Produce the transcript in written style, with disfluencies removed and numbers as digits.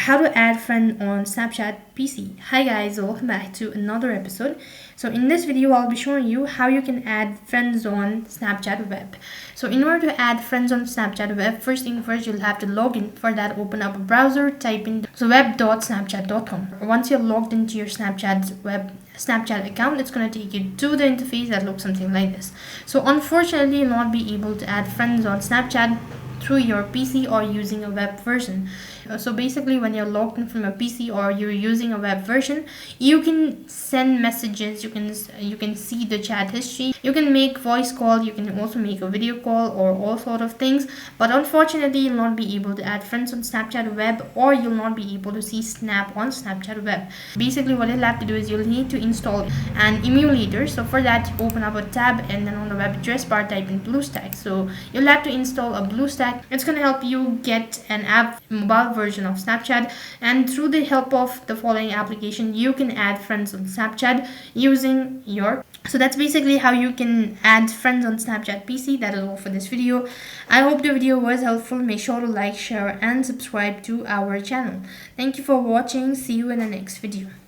how to add friend on Snapchat PC. Hi guys, welcome back to another episode. So in this video I'll be showing you how you can add friends on Snapchat web. So in order to add friends on Snapchat web, first thing first, you'll have to log in. For that, open up a browser, type in web.snapchat.com. Once you're logged into your Snapchat account, it's going to take you to the interface that looks something like this. So unfortunately, you'll not be able to add friends on Snapchat through your PC or using a web version. So basically, when you're logged in from a PC or you're using a web version, you can send messages, you can see the chat history, you can make voice call, you can also make a video call or all sort of things. But unfortunately, you'll not be able to add friends on Snapchat web, or you'll not be able to see Snap on Snapchat web. Basically, what you'll have to do is you'll need to install an emulator. So for that, open up a tab and then on the web address bar type in BlueStack. So you'll have to install a BlueStack. It's going to help you get an app mobile version of Snapchat, and through the help of the following application, you can add friends on Snapchat using your. So that's basically how you can add friends on Snapchat PC. That is all for this video. I hope the video was helpful. Make sure to like, share and subscribe to our channel. Thank you for watching. See you in the next video.